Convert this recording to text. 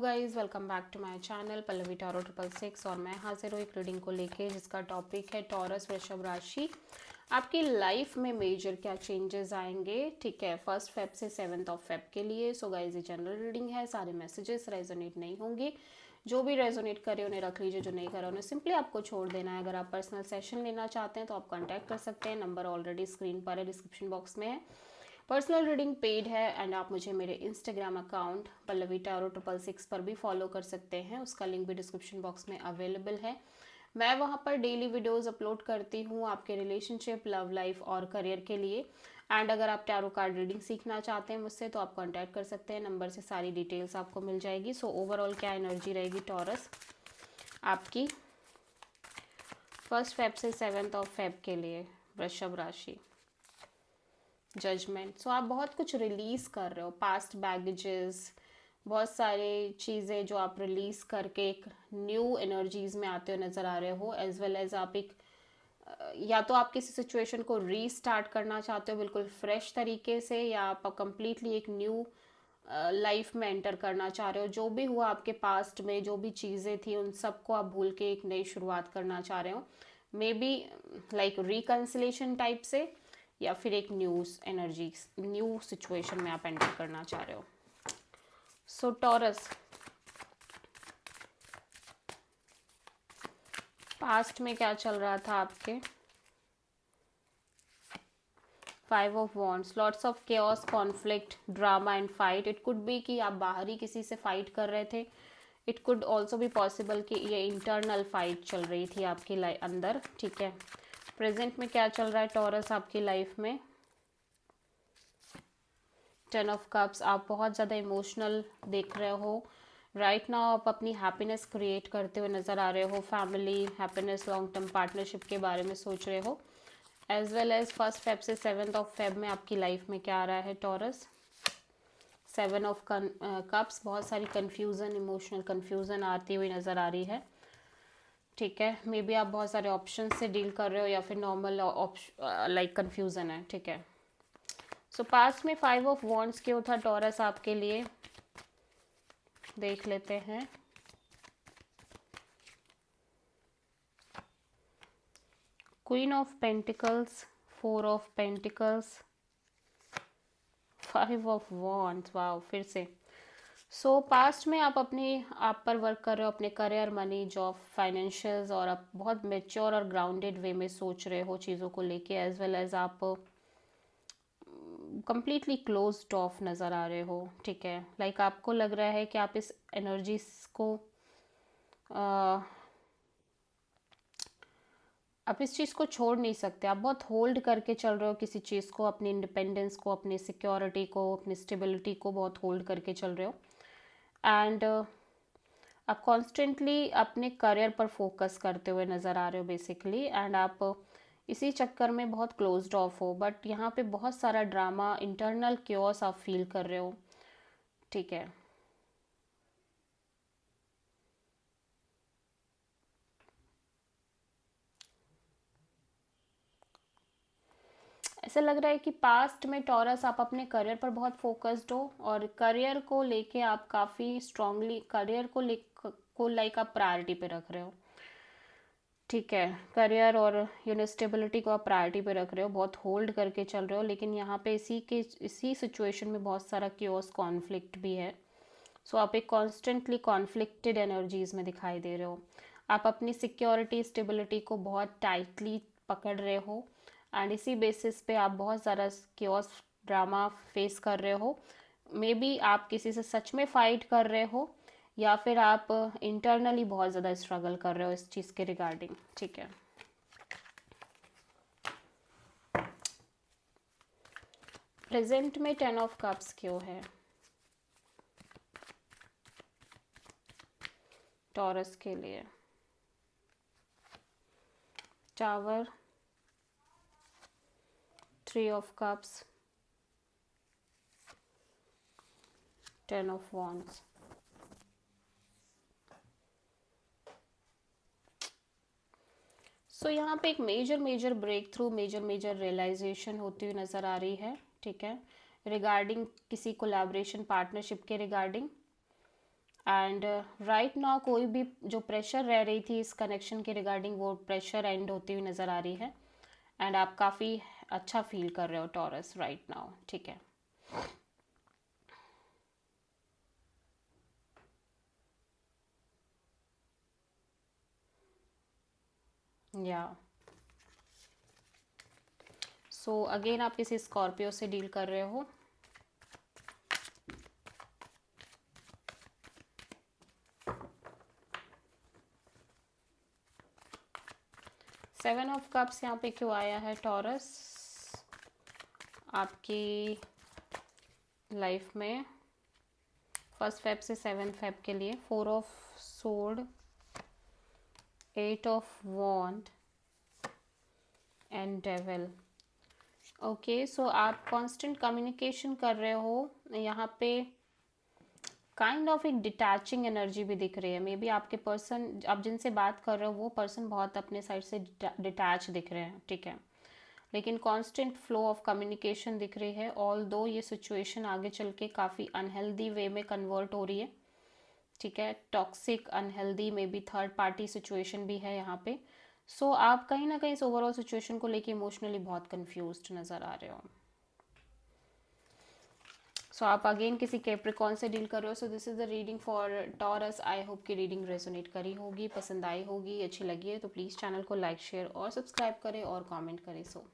Guys welcome back to my channel Pallavi tarot 666 और मैं हाजिर हूँ एक रीडिंग को लेके जिसका टॉपिक है टॉरस वृषभ राशि। आपकी लाइफ में मेजर क्या चेंजेस आएंगे, ठीक है, 1 फेब से 7 फेब के लिए। सो गाइस ये जनरल रीडिंग है, सारे मैसेजेस रेजोनेट नहीं होंगे। जो भी रेजोनेट करे उन्हें रख लीजिए, जो नहीं करे उन्हें सिंपली आपको छोड़ देना है। अगर आप पर्सनल सेशन लेना चाहते हैं तो आप कॉन्टैक्ट कर सकते हैं, नंबर ऑलरेडी स्क्रीन पर है, डिस्क्रिप्शन बॉक्स में है। पर्सनल रीडिंग पेड है एंड आप मुझे मेरे इंस्टाग्राम अकाउंट पल्लवी टैरो 666 पर भी फॉलो कर सकते हैं, उसका लिंक भी डिस्क्रिप्शन बॉक्स में अवेलेबल है। मैं वहाँ पर डेली वीडियोस अपलोड करती हूँ आपके रिलेशनशिप, लव लाइफ और करियर के लिए। एंड अगर आप टैरो कार्ड रीडिंग सीखना चाहते हैं मुझसे तो आप कांटेक्ट कर सकते हैं, नंबर से सारी डिटेल्स आपको मिल जाएगी। सो ओवरऑल क्या एनर्जी रहेगी टॉरस आपकी 1 फेब से 7 फेब के लिए, वृषभ राशि। जजमेंट। सो आप बहुत कुछ रिलीज़ कर रहे हो, पास्ट बैगेजेस, बहुत सारे चीज़ें जो आप रिलीज़ करके एक न्यू एनर्जीज में आते हुए नज़र आ रहे हो। एज वेल एज आप एक या तो आप किसी सिचुएशन को रीस्टार्ट करना चाहते हो बिल्कुल फ्रेश तरीके से, या आप कंप्लीटली एक न्यू लाइफ में एंटर करना चाह रहे हो। जो भी हुआ आपके पास्ट में, जो भी चीज़ें थी उन सबको आप भूल के एक नई शुरुआत करना चाह रहे हो, may be like reconciliation type से, या फिर एक न्यूज़ एनर्जी न्यू सिचुएशन में आप एंटर करना चाह रहे हो। सो टॉरस पास्ट में क्या चल रहा था आपके? 5 of wands, lots of chaos, conflict, drama and fight. It could be कि आप बाहरी किसी से फाइट कर रहे थे, इट कुड ऑल्सो भी पॉसिबल कि ये इंटरनल फाइट चल रही थी आपकी अंदर, ठीक है। प्रेजेंट में क्या चल रहा है टॉरस आपकी लाइफ में? 10 ऑफ कप्स, आप बहुत ज़्यादा इमोशनल देख रहे हो राइट नाउ। आप अपनी हैप्पीनेस क्रिएट करते हुए नज़र आ रहे हो, family happiness, long term partnership के बारे में सोच रहे हो। एज वेल एज 1 फेब से 7 फेब में आपकी लाइफ में क्या आ रहा है टॉरस? 7 ऑफ कप्स, बहुत सारी कन्फ्यूज़न, इमोशनल कन्फ्यूज़न आती हुई नज़र आ रही है, ठीक है। मे बी आप बहुत सारे ऑप्शन से डील कर रहे हो या फिर नॉर्मल लाइक कन्फ्यूज़न है, ठीक है। सो पास्ट में 5 ऑफ वॉन्ड्स क्यों था टॉरस आपके लिए, देख लेते हैं। Queen of pentacles, 4 of pentacles, 5 of wands, wow, फिर से। सो पास्ट में आप पर वर्क कर रहे हो, अपने करियर, मनी, जॉब, फाइनेंशियल्स, और आप बहुत मेच्योर और ग्राउंडेड वे में सोच रहे हो चीज़ों को लेके। एज वेल एज आप कंप्लीटली क्लोज्ड ऑफ नज़र आ रहे हो, ठीक है। लाइक आपको लग रहा है कि आप इस एनर्जी को आप इस चीज़ को छोड़ नहीं सकते। आप बहुत होल्ड करके चल रहे हो किसी चीज़ को, अपनी इंडिपेंडेंस को, अपनी सिक्योरिटी को, अपनी स्टेबिलिटी को बहुत होल्ड करके चल रहे हो। एंड आप कॉन्स्टेंटली अपने करियर पर फोकस करते हुए नज़र आ रहे हो बेसिकली, एंड आप इसी चक्कर में बहुत क्लोज्ड ऑफ हो। बट यहाँ पे बहुत सारा ड्रामा, इंटरनल क्योस आप फील कर रहे हो, ठीक है। ऐसा लग रहा है कि पास्ट में टॉरस आप अपने करियर पर बहुत फोकस्ड हो, और करियर को लेके आप काफ़ी स्ट्रांगली करियर को लाइक आप प्रायोरिटी पे रख रहे हो, ठीक है। करियर और स्टेबिलिटी को आप प्रायोरिटी पे रख रहे हो, बहुत होल्ड करके चल रहे हो। लेकिन यहाँ पे इसी सिचुएशन में बहुत सारा क्योस, कॉन्फ्लिक्ट भी है। सो आप एक कॉन्स्टेंटली कॉन्फ्लिक्टेड एनर्जीज में दिखाई दे रहे हो। आप अपनी सिक्योरिटी, स्टेबिलिटी को बहुत टाइटली पकड़ रहे हो, एंड इसी बेसिस पे आप बहुत ज़्यादा क्योस, ड्रामा फेस कर रहे हो। मे बी आप किसी से सच में फाइट कर रहे हो, या फिर आप इंटरनली बहुत ज़्यादा स्ट्रगल कर रहे हो इस चीज़ के रिगार्डिंग, ठीक है। प्रेजेंट में 10 ऑफ कप्स क्यों है टॉरस के लिए? Tower, 3 of cups, 10 of wands. So यहाँ पे एक major breakthrough, major realization होती हुई नज़र आ रही है, ठीक है, रिगार्डिंग किसी कोलैबोरेशन, पार्टनरशिप के रिगार्डिंग। एंड राइट नाउ कोई भी जो प्रेशर रह रही थी इस कनेक्शन के रिगार्डिंग, वो प्रेशर एंड होती हुई नज़र आ रही है। एंड आप काफ़ी अच्छा फील कर रहे हो टॉरस राइट नाउ, ठीक है। या सो अगेन आप किसी स्कॉर्पियो से डील कर रहे हो। सेवन ऑफ कप्स यहाँ पे क्यों आया है टॉरस आपकी लाइफ में? 1 फेब से 7 फेब के लिए 4 of sword, 8 of wand and devil. Okay, so आप कांस्टेंट कम्युनिकेशन कर रहे हो यहाँ पे। काइंड ऑफ एक डिटैचिंग एनर्जी भी दिख रही है। मे बी आपके पर्सन, आप जिनसे बात कर रहे हो वो पर्सन बहुत अपने साइड से डिटैच दिख रहे हैं, ठीक है। लेकिन कांस्टेंट फ्लो ऑफ कम्युनिकेशन दिख रही है। ऑल दो ये सिचुएशन आगे चल के काफ़ी अनहेल्दी वे में कन्वर्ट हो रही है, ठीक है। Toxic, unhealthy, may be third party situation भी है यहाँ पे। सो आप कहीं ना कहीं इस ओवरऑल सिचुएशन को लेके इमोशनली बहुत कंफ्यूज्ड नज़र आ रहे हो। सो आप अगेन किसी कैप्रिकॉन से डील कर रहे हो। So this is the reading for taurus. I hope कि रीडिंग रेजोनेट करी होगी, पसंद आई होगी, अच्छी लगी है तो प्लीज़ चैनल को लाइक, शेयर और सब्सक्राइब करें और कमेंट करें। सो